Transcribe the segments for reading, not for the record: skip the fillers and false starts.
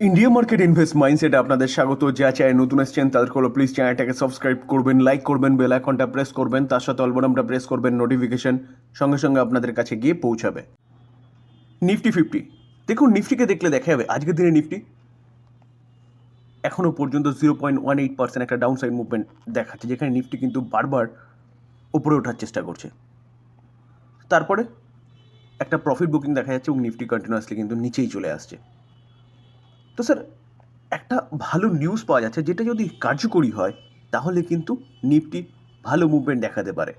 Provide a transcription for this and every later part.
India market invest মাইন্ডসেটে আপনাদের স্বাগত। যা চায় নতুন এসছেন তাদের হলো প্লিজ চ্যানেলটাকে সাবস্ক্রাইব করবেন, লাইক করবেন, বেল আইকনটা প্রেস করবেন, তার সাথে অল বাটনটা প্রেস করবেন, নোটিফিকেশন সঙ্গে সঙ্গে আপনাদের কাছে গিয়ে পৌঁছাবে। নিফটি 50 দেখুন, নিফটিকে দেখলে দেখা যাবে আজকের দিনে নিফটি এখনও পর্যন্ত 0.18% একটা ডাউন সাইড মুভমেন্ট দেখাচ্ছে, যেখানে নিফটি কিন্তু বারবার উপরে ওঠার চেষ্টা করছে। তারপরে একটা প্রফিট বুকিং দেখা যাচ্ছে এবং নিফটি কন্টিনিউয়াসলি কিন্তু নিচেই চলে আসছে। তো স্যার, একটা ভালো নিউজ পাওয়া যাচ্ছে, যেটা যদি কার্যকরী হয় তাহলে কিন্তু নিফটি ভালো মুভমেন্ট দেখাতে পারে।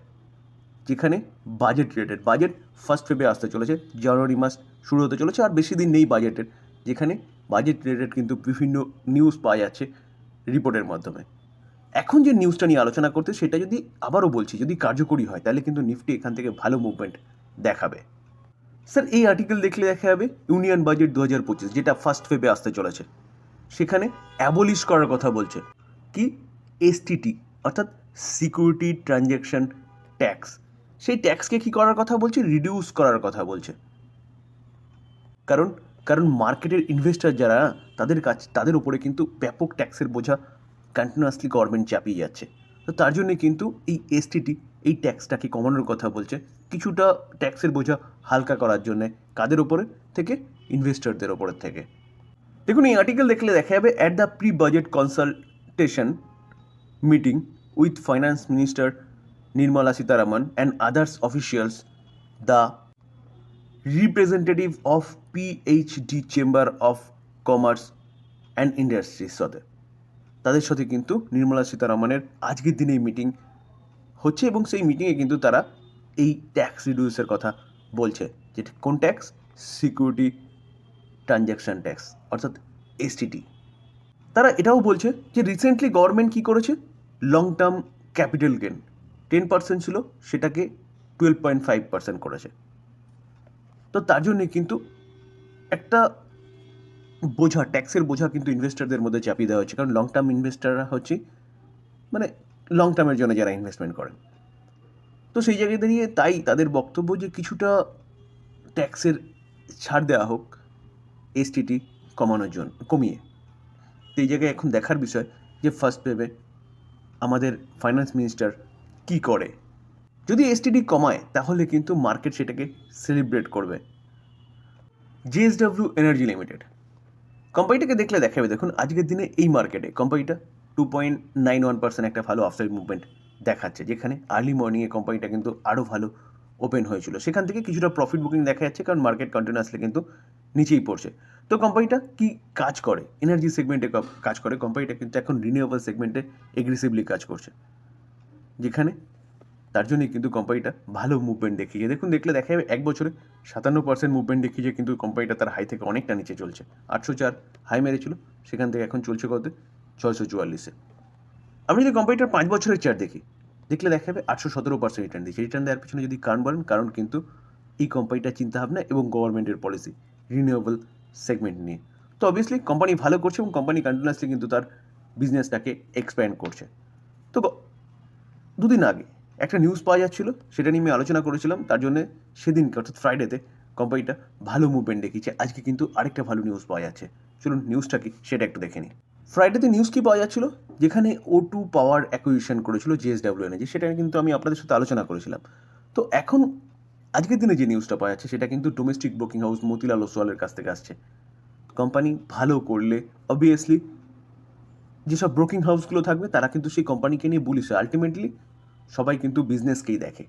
যেখানে বাজেট রিলেটেড, বাজেট ফার্স্ট ফেবে আসতে চলেছে, জানুয়ারি মাস শুরু হতে চলেছে, আর বেশি দিন নেই বাজেটের, যেখানে বাজেট রিলেটেড কিন্তু বিভিন্ন নিউজ পাওয়া যাচ্ছে রিপোর্টের মাধ্যমে। এখন যে নিউজটা নিয়ে আলোচনা করতে, সেটা যদি আবারও বলছি যদি কার্যকরী হয় তাহলে কিন্তু নিফটি এখান থেকে ভালো মুভমেন্ট দেখাবে। স্যার, এই আর্টিকেল দেখলে দেখা যাবে ইউনিয়ন বাজেট 2025 যেটা ফার্স্ট ফেবে আসতে চলেছে, সেখানে অ্যাবলিশ করার কথা বলছে। কি? এসটিটি, অর্থাৎ সিকিউরিটি ট্রানজ্যাকশন ট্যাক্স। সেই ট্যাক্সকে কী করার কথা বলছে? রিডিউস করার কথা বলছে। কারণ কারণ মার্কেটের ইনভেস্টার যারা, তাদের উপরে কিন্তু ব্যাপক ট্যাক্সের বোঝা কন্টিনিউয়াসলি গভর্নমেন্ট চাপিয়ে যাচ্ছে। তো তার জন্যে কিন্তু এই এসটিটি এই ট্যাক্সটাকে কমানোর কথা বলছে, কিছুটা ট্যাক্সের বোঝা হালকা করার জন্যে। কাদের ওপরে থেকে? ইনভেস্টরদের ওপরের থেকে। দেখুন, এই আর্টিকেল দেখলে দেখা যাবে at the pre budget consultation meeting with finance minister Nirmala Sitharaman and others officials, the representative of PhD chamber of commerce and ইন্ডাস্ট্রির সাথে, তাদের সাথে কিন্তু নির্মলা সীতারামনের আজকের দিনে এই মিটিং হচ্ছে, এবং সেই মিটিংয়ে কিন্তু তারা এই ট্যাক্স রিডিউসের কথা বলছে। যেটা কোন ট্যাক্স? সিকিউরিটি ট্রানজ্যাকশন ট্যাক্স, অর্থাৎ এসটিটি। তারা এটাও বলছে যে রিসেন্টলি গভর্নমেন্ট কী করেছে, লং টার্ম ক্যাপিটাল গেন 10% ছিল, সেটাকে 12.5% করেছে। তো তার জন্যে কিন্তু একটা বোঝা, ট্যাক্সের বোঝা কিন্তু ইনভেস্টারদের মধ্যে চাপিয়ে দেওয়া হচ্ছে, কারণ লং টার্ম ইনভেস্টাররা হচ্ছে মানে লং টার্মের জন্য যারা ইনভেস্টমেন্ট করেন। তো সেই জায়গায় দাঁড়িয়ে তাই তাদের বক্তব্য যে কিছুটা ট্যাক্সের ছাড় দেওয়া হোক এসটিটি কমানোর জন্য, কমিয়ে। তো এই জায়গায় এখন দেখার বিষয় যে ফার্স্ট ভেবে আমাদের ফাইন্যান্স মিনিস্টার কী করে। যদি এসটিডি কমায় তাহলে কিন্তু মার্কেট সেটাকে সেলিব্রেট করবে। জেএসডব্লিউ এনার্জি লিমিটেড কোম্পানিটাকে দেখলে দেখাবে, দেখুন আজকের দিনে এই মার্কেটে কোম্পানিটা 2.91% একটা ভালো আফসাইড মুভমেন্ট দেখাচ্ছে, যেখানে আর্লি মর্নিংয়ে কোম্পানিটা কিন্তু আরও ভালো ওপেন হয়েছিল, সেখান থেকে কিছুটা প্রফিট বুকিং দেখা যাচ্ছে, কারণ মার্কেট কন্টিনিউয়াসলি কিন্তু নিচেই পড়ছে। তো কোম্পানিটা কি কাজ করে? এনার্জি সেগমেন্টে কাজ করে। কোম্পানিটা কিন্তু এখন রিনিউয়েবল সেগমেন্টে এগ্রেসিভলি কাজ করছে, যেখানে তার জন্যই কিন্তু কোম্পানিটা ভালো মুভমেন্ট দেখিয়েছে। দেখুন, দেখলে দেখা যাবে এক বছরে 57% মুভমেন্ট দেখিয়েছে, কিন্তু কোম্পানিটা তার হাই থেকে অনেকটা নিচে চলছে। 804 হাই মেরেছিল, সেখান থেকে এখন চলছে কত? 644-এ। আমি যদি কোম্পানিটার 5 বছরের চার্ট দেখি, দেখলে দেখা যাবে 817% রিটার্ন দিচ্ছে। রিটার্ন দেওয়ার পিছনে যদি কারণ বলেন, কারণ কিন্তু এই কোম্পানিটার চিন্তাভাবনা এবং গভর্নমেন্টের পলিসি রিনিউয়েবল সেগমেন্ট নিয়ে। তো অবভিয়াসলি কোম্পানি ভালো করছে এবং কোম্পানি কন্টিনিউয়াসলি কিন্তু তার বিজনেসটাকে এক্সপ্যান্ড করছে। তো দুদিন আগে একটা নিউজ পাওয়া যাচ্ছিল, সেটা নিয়ে আমি আলোচনা করেছিলাম, তার জন্য সেদিনকে অর্থাৎ ফ্রাইডেতে কোম্পানিটা ভালো মুভমেন্ট দেখিয়েছে। আজকে কিন্তু আরেকটা ভালো নিউজ পাওয়া যাচ্ছে, চলুন নিউজটা কি সেটা একটু দেখে নিই। ফ্রাইডেতে নিউজ কী পাওয়া যাচ্ছিল, যেখানে O2 পাওয়ার অ্যাকুইজিশন করেছিল জেএসডব্লিউ এনার্জি, সেটা কিন্তু আমি আপনাদের সাথে আলোচনা করেছিলাম। তো এখন আজকের দিনে যে নিউজটা পাওয়া যাচ্ছে, সেটা কিন্তু ডোমেস্টিক ব্রোকিং হাউস মতিলাল ওসওয়ালের কাছ থেকে আসছে। কোম্পানি ভালো করলে অবভিয়াসলি যেসব ব্রোকিং হাউসগুলো থাকবে তারা কিন্তু সেই কোম্পানিকে নিয়ে বুলিশ হয়। আলটিমেটলি সবাই কিন্তু বিজনেসকেই দেখে।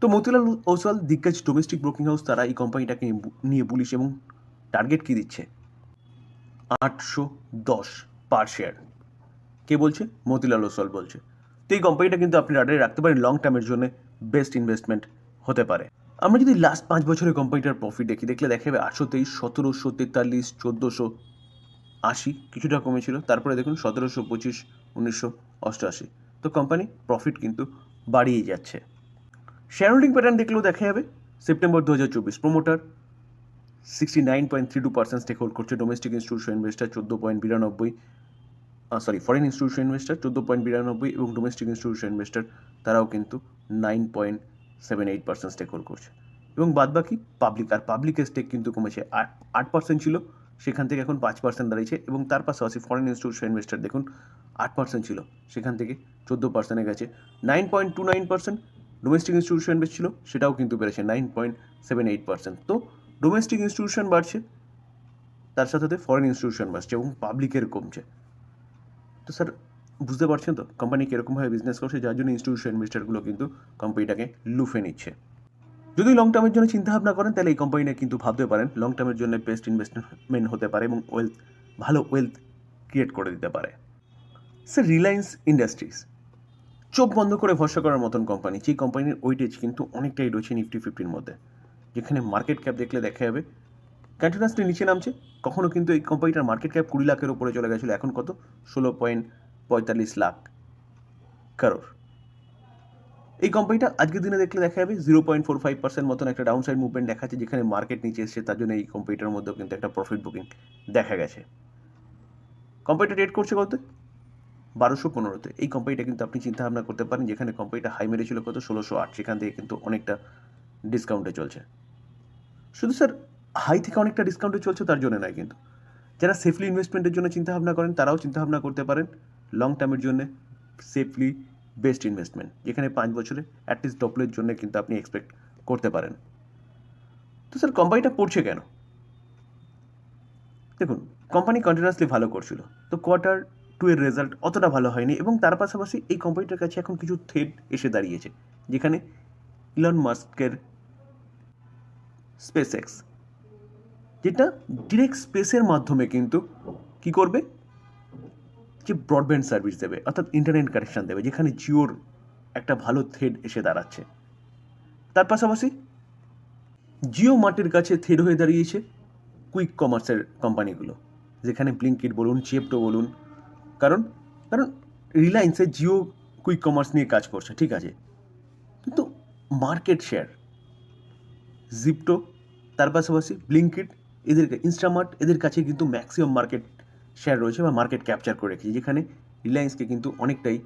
তো মতিলাল ওসওয়াল দিগ্গজ ডোমেস্টিক ব্রোকিং হাউস, তারা এই কোম্পানিটাকে নিয়ে বুলিশ, এবং টার্গেট কী দিচ্ছে? 810 পার শেয়ার। কে বলছে? মতিলাল ওসওয়াল বলছে। তো এই কোম্পানিটা কিন্তু আপনি রাডারে রাখতে পারেন, লং টার্মের জন্য বেস্ট ইনভেস্টমেন্ট হতে পারে। আমরা যদি লাস্ট 5 বছরের কোম্পানিটার প্রফিট দেখি, দেখলে দেখা যাবে 823, 1743, 1480, কিছুটা কমেছিল, তারপরে দেখুন 1725, 1988। তো কোম্পানি প্রফিট কিন্তু বাড়িয়ে যাচ্ছে। শেয়ার হোল্ডিং প্যাটার্ন দেখলেও দেখা যাবে সেপ্টেম্বর 2024 প্রোমোটার 69.32% স্টেক হোল্ড করছে। Domestic institution investor 14.92, foreign institution investor 14.92, এবং ডোমেস্টিক ইনস্টিটিউশন ইনভেস্টার তারাও কিন্তু 9.78% স্টেক হোল্ড করছে। এবং বাদবাকি পাবলিক, আর পাবলিকের স্টেক কিন্তু কমেছে, 8% ছিল, সেখান থেকে এখন 5% দাঁড়িয়েছে, এবং তার পাশাপাশি ফরেন ইনস্টিটিউশন ইনভেস্টার দেখুন 8% ছিল, সেখান থেকে 14% গেছে। 9.29% ডোমেস্টিক ইনস্টিটিউশন ইনভেস্ট ছিল, সেটাও কিন্তু বেড়েছে 9.78%। তো ডোমেস্টিক ইনস্টিটিউশন বাড়ছে, তার সাথে সাথে ফরেন ইনস্টিটিউশন বাড়ছে এবং পাবলিকের কমছে। তো স্যার বুঝতে পারছেন তো কোম্পানি কীরকমভাবে বিজনেস করছে, যার জন্য ইনস্টিটিউশন ইনভেস্টারগুলো কিন্তু কোম্পানিটাকে লুফে নিচ্ছে। যদি লং টার্মের জন্য চিন্তাভাবনা করেন তাহলে এই কোম্পানিটা কিন্তু ভাবতে পারেন লং টার্মের জন্য বেস্ট ইনভেস্টমেন্ট হতে পারে এবং ভালো ওয়েলথ ক্রিয়েট করে দিতে পারে। স্যার রিলায়েন্স ইন্ডাস্ট্রিজ চোখ বন্ধ করে ভরসা করার মতন কোম্পানি, যে কোম্পানির ওয়েটেজ কিন্তু অনেকটাই রয়েছে নিফটি 50-র মধ্যে, যেখানে মার্কেট ক্যাপ দেখলে দেখা যাবে কন্টিনিউয়াসলি নিচে নামছে। কখনো কিন্তু এই কোম্পানিটার মার্কেট ক্যাপ 20 লাখের উপরে চলে গেছিলো, এখন কত 16.45 লাখ কারোর। এই কোম্পানিটা আজকের দিনে দেখলে দেখা যাবে 0.45% মতন একটা ডাউন সাইড মুভমেন্ট দেখাচ্ছে, যেখানে মার্কেট নিচে এসছে, তার জন্য এই কোম্পানিটার মধ্যেও কিন্তু একটা প্রফিট বুকিং দেখা গেছে। কোম্পানিটা ট্রেড করছে কত 1215-তে। এই কোম্পানিটা কিন্তু আপনি চিন্তা ভাবনা করতে পারেন, যেখানে কোম্পানিটা হাই মেরেছিল কত 1608, সেখান থেকে কিন্তু অনেকটা ডিসকাউন্টে চলছে। শুধু স্যার হাই থেকে অনেকটা ডিসকাউন্টে চলছে তার জন্য নয়, কিন্তু যারা সেফলি ইনভেস্টমেন্টের জন্য চিন্তাভাবনা করেন তারাও চিন্তাভাবনা করতে পারেন লং টার্মের জন্য সেফলি বেস্ট ইনভেস্টমেন্ট, যেখানে 5 বছরে অ্যাটলিস্ট ডবলের জন্য কিন্তু আপনি এক্সপেক্ট করতে পারেন। তো স্যার কোম্পানিটা পড়ছে কেন? দেখুন কোম্পানি কন্টিনিউয়াসলি ভালো করছিল, তো Q2 এর রেজাল্ট অতটা ভালো হয়নি, এবং তার পাশাপাশি এই কোম্পানিটার কাছে এখন কিছু থ্রেট এসে দাঁড়িয়েছে, যেখানে ইলন মাস্কের SpaceX, যেটা ডিরেক্ট স্পেসের মাধ্যমে কিন্তু কি করবে, যে ব্রডব্যান্ড সার্ভিস দেবে, অর্থাৎ ইন্টারনেট কানেকশান দেবে, যেখানে জিওর একটা ভালো থ্রেড এসে দাঁড়াচ্ছে। তার পাশাপাশি জিও মার্টের কাছে থ্রেড হয়ে দাঁড়িয়েছে কুইক কমার্সের কোম্পানিগুলো, যেখানে ব্লিঙ্কিট বলুন, জেপ্টো বলুন, কারণ রিলায়েন্সে জিও কুইক কমার্স নিয়ে কাজ করছে, ঠিক আছে, কিন্তু মার্কেট শেয়ার জিপ্টো, তার পাশাপাশি ব্লিঙ্কিট, এদেরকে ইনস্টামার্ট, এদের কাছে কিন্তু ম্যাক্সিমাম মার্কেট শেয়ার রয়েছে বা মার্কেট ক্যাপচার করে রেখেছে, যেখানে রিলায়েন্সকে কিন্তু অনেকটাই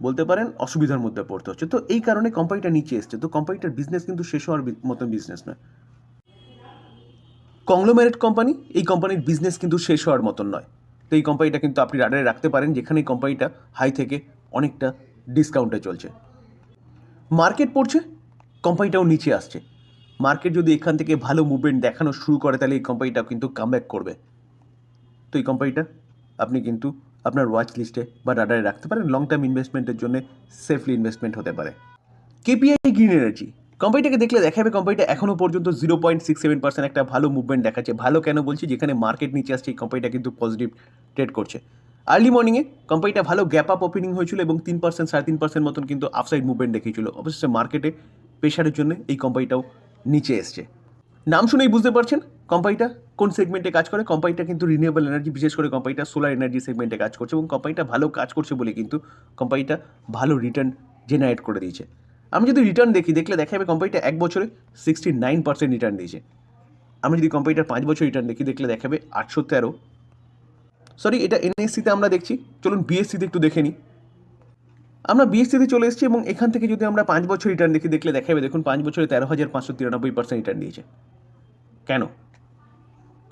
বলতে পারেন অসুবিধার মধ্যে পড়তে হচ্ছে। তো এই কারণে কোম্পানিটা নিচে এসছে। তো কোম্পানিটার বিজনেস কিন্তু শেষ হওয়ার মতন বিজনেস নয়, কংগ্লোমেরেট কোম্পানি, এই কোম্পানির বিজনেস কিন্তু শেষ হওয়ার মতন নয়। তো এই কোম্পানিটা কিন্তু আপনি রাডারে রাখতে পারেন, যেখানে কোম্পানিটা হাই থেকে অনেকটা ডিসকাউন্টে চলছে। মার্কেট পড়ছে, কোম্পানিটাও নিচে আসছে। মার্কেট যদি এখান থেকে ভালো মুভমেন্ট দেখানো শুরু করে তাহলে এই কোম্পানিটাও কিন্তু কামব্যাক করবে। তো এই কোম্পানিটা আপনি কিন্তু আপনার ওয়াচ লিস্টে বা রাডারে রাখতে পারেন, লং টার্ম ইনভেস্টমেন্টের জন্য সেফলি ইনভেস্টমেন্ট হতে পারে। কেপিআই গ্রিন এনার্জি কোম্পানিটাকে দেখলে দেখা যাবে কোম্পানিটা এখনও পর্যন্ত 0.67% একটা ভালো মুভমেন্ট দেখাচ্ছে। ভালো কেন বলছি, যেখানে মার্কেট নিচে আসছে এই কোম্পানিটা কিন্তু পজিটিভ ট্রেড করছে। আর্লি মর্নিংয়ে কোম্পানিটা ভালো গ্যাপ আপ ওপেনিং হয়েছিল এবং 3% 3.5% মতন কিন্তু আফসাইড মুভমেন্ট দেখিয়েছিল। অবশ্যই মার্কেটে প্রেশারের জন্য এই কোম্পানিটাও নিচে এসছে। নাম শুনেই বুঝতে পারছেন কোম্পানিটা কোন সেগমেন্টে কাজ করে। কোম্পানিটা কিন্তু রিনিউয়েবল এনার্জি, বিশেষ করে কোম্পানিটা সোলার এনার্জি সেগমেন্টে কাজ করছে, এবং কোম্পানিটা ভালো কাজ করছে বলে কিন্তু কোম্পানিটা ভালো রিটার্ন জেনারেট করে দিয়েছে। আমি যদি রিটার্ন দেখলে দেখা যাবে কোম্পানিটা 1 বছরে 69% রিটার্ন দিয়েছে। আমি যদি কোম্পানিটার 5 বছর রিটার্ন দেখলে দেখা যাবে 813, সরি এটা এনএসসিতে আমরা দেখছি, চলুন বিএসসিতে একটু দেখে নিই। আমরা বিএসসিতে চলে এসেছি এবং এখান থেকে যদি আমরা 5 বছর রিটার্ন দেখলে দেখা যাবে দেখুন 5 বছরে 13,593% রিটার্ন দিয়েছে। কেন?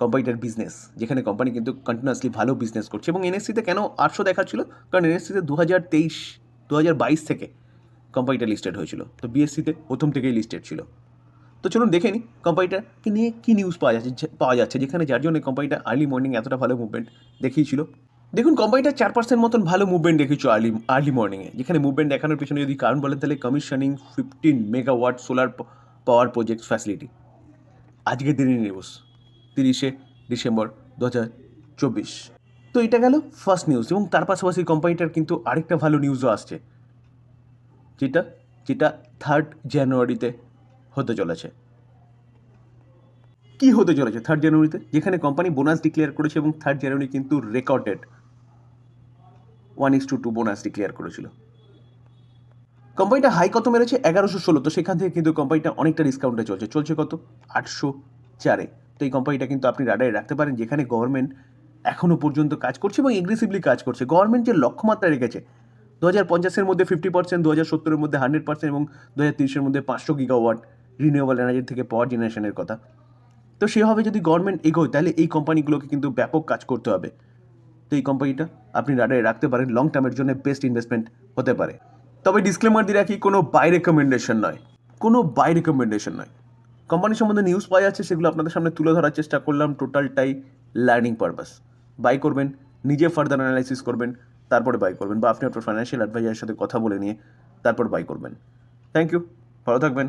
কোম্পানিটার বিজনেস, যেখানে কোম্পানি কিন্তু কন্টিনিউয়াসলি ভালো বিজনেস করছে। এবং এনএসসিতে কেন 800 দেখাচ্ছিল, কারণ এনএসসিতে 2022 থেকে কোম্পানিটা লিস্টেড হয়েছিল, তো বিএসসিতে প্রথম থেকেই লিস্টেড ছিল। তো চলুন দেখে নিই কোম্পানিটাকে নিয়ে কী নিউজ পাওয়া যাচ্ছে, যেখানে যার জন্য কোম্পানিটা আর্লি মর্নিং এতটা ভালো মুভমেন্ট দেখিয়েছিল। দেখুন কোম্পানিটা 4% মতন ভালো মুভমেন্ট দেখিয়েছিল আর্লি মর্নিংয়ে, যেখানে মুভমেন্ট দেখানোর পিছনে যদি কারণ বলেন তাহলে commissioning 15 megawatt solar power project facility. আজকের দিনের নিউজ 30শে ডিসেম্বর 2024। তো এটা গেল ফার্স্ট নিউজ, এবং তার পাশাপাশি কোম্পানিটার কিন্তু আরেকটা ভালো নিউজও আসছে, যেটা 3 জানুয়ারিতে হতে চলেছে। কি হতে চলেছে 3 জানুয়ারিতে? যেখানে কোম্পানি বোনাস ডিক্লেয়ার করেছে, এবং 3 জানুয়ারি কিন্তু রেকর্ডেড 1:2 বোনাস ডিক্লেয়ার করেছিল। কোম্পানিটা হাই কত মেরেছে 1116, তো সেখান থেকে কিন্তু কোম্পানিটা অনেকটা ডিসকাউন্টে চলছে কত 804-এ। তো এই কোম্পানিটা কিন্তু আপনি রাডারে রাখতে পারেন, যেখানে গভর্নমেন্ট এখনও পর্যন্ত কাজ করছে এবং এগ্রেসিভলি কাজ করছে। গভর্নমেন্ট যে লক্ষ্যমাত্রা রেখেছে 2050-এর মধ্যে 50%, 2070-এর মধ্যে 100% এবং 2030-এর মধ্যে 500 গিগাওয়াট রিনিউয়েবল এনার্জি থেকে পাওয়ার জেনারেশনের কথা, তো সেভাবে যদি গভর্নমেন্ট এগোয় তাহলে এই কোম্পানিগুলোকে কিন্তু ব্যাপক কাজ করতে হবে। তো এই কোম্পানিটা আপনি রাডারে রাখতে পারেন, লং টার্মের জন্য বেস্ট ইনভেস্টমেন্ট হতে পারে। তবে ডিসক্লেমার দিয়ে রাখি, কোনো বাই রেকমেন্ডেশন নয়, কোনো বাই রেকমেন্ডেশন নয়। কোম্পানি সম্বন্ধে নিউজ পাওয়া যাচ্ছে, সেগুলো আপনাদের সামনে তুলে ধরার চেষ্টা করলাম, টোটালটাই লার্নিং পারপাস। বাই করবেন, নিজে ফার্দার অ্যানালাইসিস করবেন, তারপরে বাই করবেন, বা আপনি আপনার ফাইন্যান্সিয়াল অ্যাডভাইজারের সাথে কথা বলে নিয়ে তারপর বাই করবেন। থ্যাংক ইউ, ভালো থাকবেন।